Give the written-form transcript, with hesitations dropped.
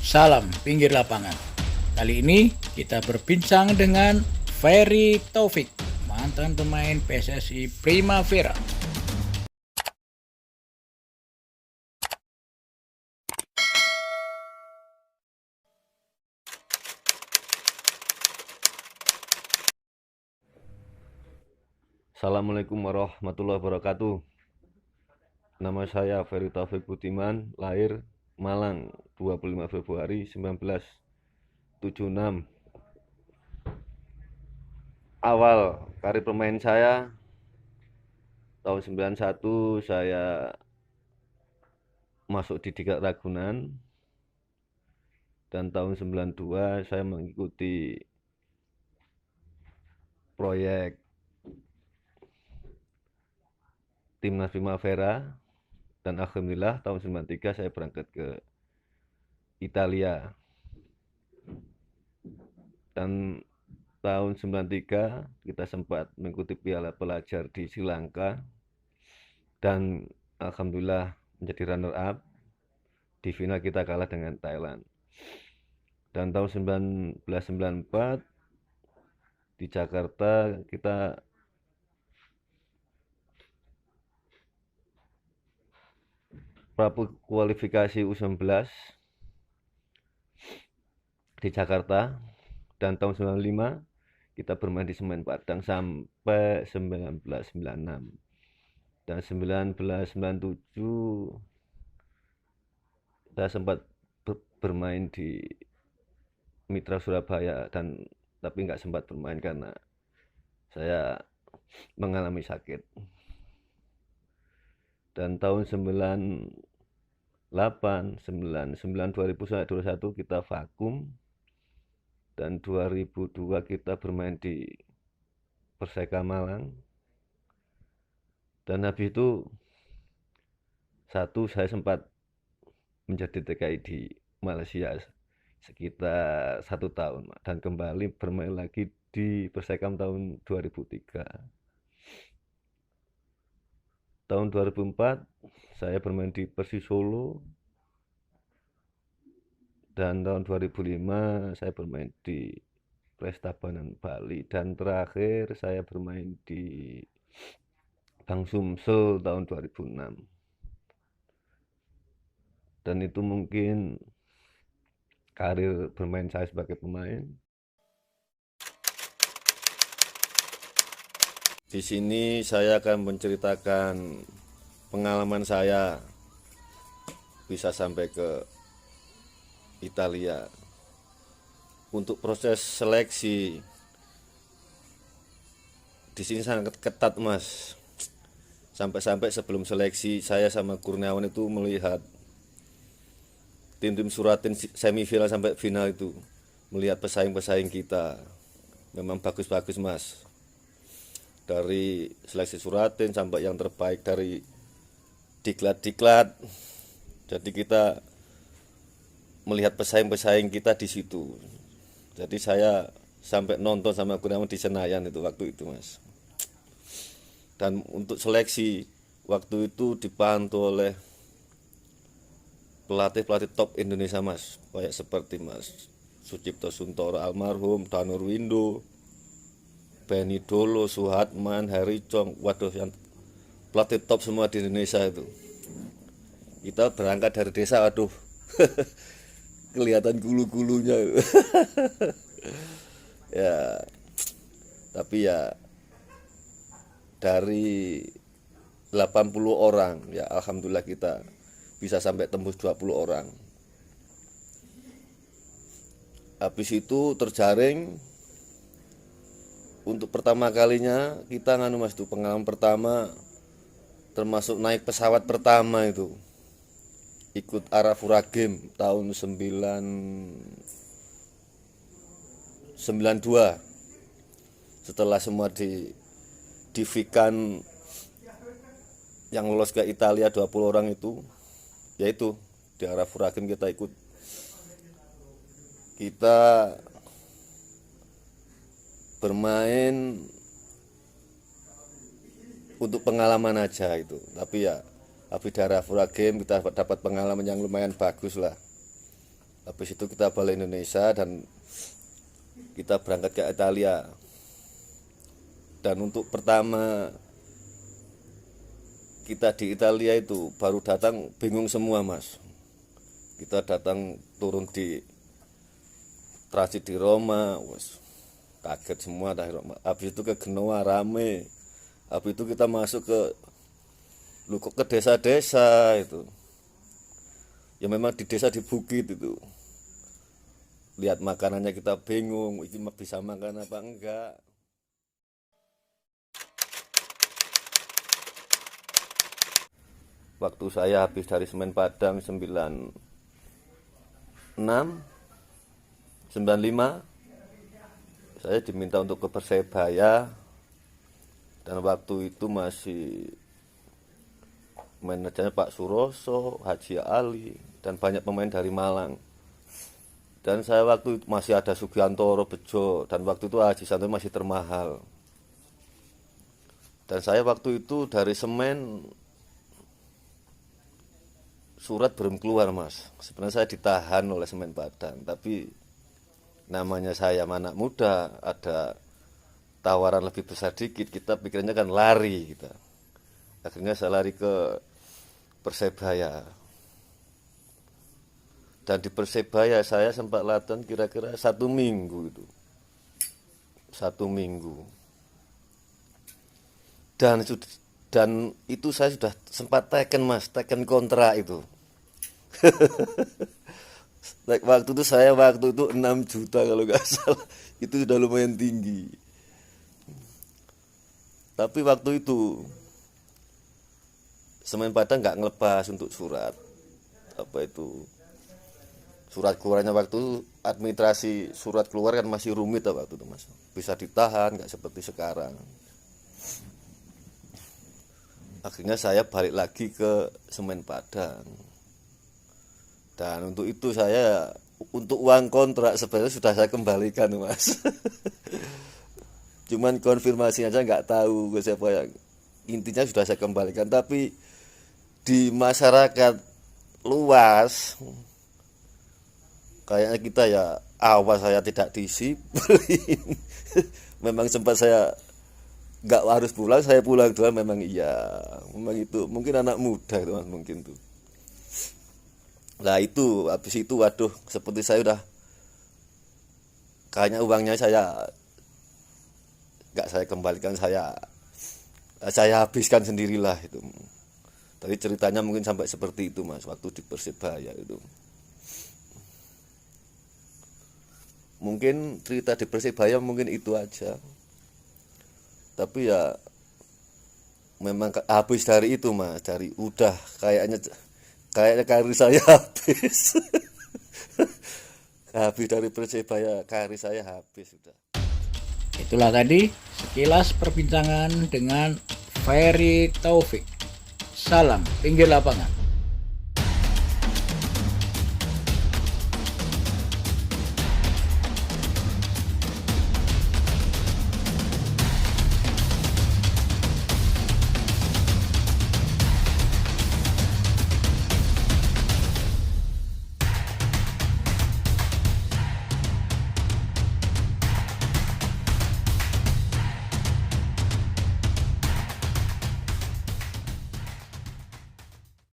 Salam pinggir lapangan. Kali ini kita berbincang dengan Ferry Taufik, mantan pemain PSSI Primavera. Assalamualaikum warahmatullahi wabarakatuh. Nama saya Ferry Taufik Budiman, lahir Malang 25 Februari 1976. Awal karir pemain saya tahun 91 saya masuk di Diklat Ragunan, dan tahun 92 saya mengikuti proyek Timnas Primavera, dan alhamdulillah tahun 93 saya berangkat ke Italia. Dan tahun 93 kita sempat mengikuti Piala Pelajar di Sri Lanka, dan alhamdulillah menjadi runner up. Di final kita kalah dengan Thailand. Dan tahun 1994 di Jakarta kita kualifikasi U19 di Jakarta, dan tahun 95 kita bermain di Semen Padang sampai 1996. Dan 1997 saya sempat bermain di Mitra Surabaya, tapi nggak sempat bermain karena saya mengalami sakit. Dan tahun 98, 99, 2000 sampai 2001 kita vakum, dan 2002 kita bermain di Perseka Malang. Dan habis itu saya sempat menjadi TKI di Malaysia sekitar 1 tahun, dan kembali bermain lagi di Persekam tahun 2003. Tahun 2004 saya bermain di Persis Solo, dan tahun 2005 saya bermain di Prestabanan Bali, dan terakhir saya bermain di Bang Sumsel tahun 2006. Dan itu mungkin karir bermain saya sebagai pemain. Di sini saya akan menceritakan pengalaman saya bisa sampai ke Italia. Untuk proses seleksi di sini sangat ketat, Mas. Sampai-sampai sebelum seleksi saya sama Kurniawan itu melihat tim-tim Suratin semifinal sampai final itu, melihat pesaing-pesaing kita. Memang bagus-bagus, Mas. Dari seleksi Suratin sampai yang terbaik dari diklat-diklat. Jadi kita melihat pesaing-pesaing kita di situ. Jadi saya sampai nonton sama Kurniawan di Senayan itu waktu itu, Mas. Dan untuk seleksi waktu itu dibantu oleh pelatih-pelatih top Indonesia, Mas. Kayak seperti Mas Sucipto Suntoro almarhum, Danur Windo, Benny Dolo, Suhatman, Harry Chong. Waduh, yang pelatih top semua di Indonesia itu. Kita berangkat dari desa, waduh. Kelihatan gulu-gulunya. Ya, tapi ya dari 80 orang ya alhamdulillah kita bisa sampai tembus 20 orang. Habis itu terjaring untuk pertama kalinya kita Mas, itu pengalaman pertama, termasuk naik pesawat pertama itu ikut Arafura Game tahun 92. Setelah semua divikan yang lolos ke Italia 20 orang itu, yaitu di Arafura Game kita ikut. Kita bermain untuk pengalaman aja itu, tapi ya habis dari Arafura Game kita dapat pengalaman yang lumayan bagus lah. Habis itu kita balik Indonesia dan kita berangkat ke Italia. Dan untuk pertama kita di Italia itu baru datang bingung semua, Mas. Kita datang turun di transit di Roma, wes kaget semua dah Roma. Habis itu ke Genoa rame. Habis itu kita masuk ke desa-desa itu. Ya memang di desa di bukit itu. Lihat makanannya kita bingung, ini bisa makan apa enggak. Waktu saya habis dari Semen Padang 95, saya diminta untuk ke Persebaya, dan waktu itu masih manajernya Pak Suroso, Haji Ali, dan banyak pemain dari Malang. Dan saya waktu itu masih ada Sugiantoro, Bejo, dan waktu itu Haji Santoso masih termahal. Dan saya waktu itu dari Semen, surat belum keluar, Mas. Sebenarnya saya ditahan oleh Semen Padang, tapi namanya saya anak muda, ada tawaran lebih besar dikit, kita pikirnya kan lari kita. Akhirnya saya lari ke Persebaya. Dan di Persebaya saya sempat latihan kira-kira 1 minggu itu. 1 minggu. Dan itu saya sudah sempat teken kontrak itu. Waktu itu 6 juta kalau nggak salah. Itu sudah lumayan tinggi. Tapi waktu itu Semen Padang nggak ngelepas untuk surat. Apa itu? Surat keluarnya waktu itu, administrasi surat keluar kan masih rumit waktu itu, Mas. Bisa ditahan, nggak seperti sekarang. Akhirnya saya balik lagi ke Semen Padang. Dan untuk itu untuk uang kontrak sebenarnya sudah saya kembalikan, Mas. Cuman konfirmasi aja nggak tahu ke siapa yang, intinya sudah saya kembalikan. Tapi di masyarakat luas kayaknya kita ya awal saya tidak disiplin. Memang sempat saya nggak harus pulang, saya pulang doang, memang iya. Memang itu mungkin anak muda itu, Mas, mungkin tuh. Nah itu, habis itu waduh, seperti saya udah, kayaknya uangnya nggak saya kembalikan, saya habiskan sendirilah itu. Tadi ceritanya mungkin sampai seperti itu, Mas, waktu di Persebaya itu. Mungkin cerita di Persebaya mungkin itu aja. Tapi ya memang habis dari itu, Mas, dari udah kayaknya karir saya habis. Habis dari Persebaya, karir saya habis sudah. Itulah tadi sekilas perbincangan dengan Ferry Taufik. Salam pinggir lapangan.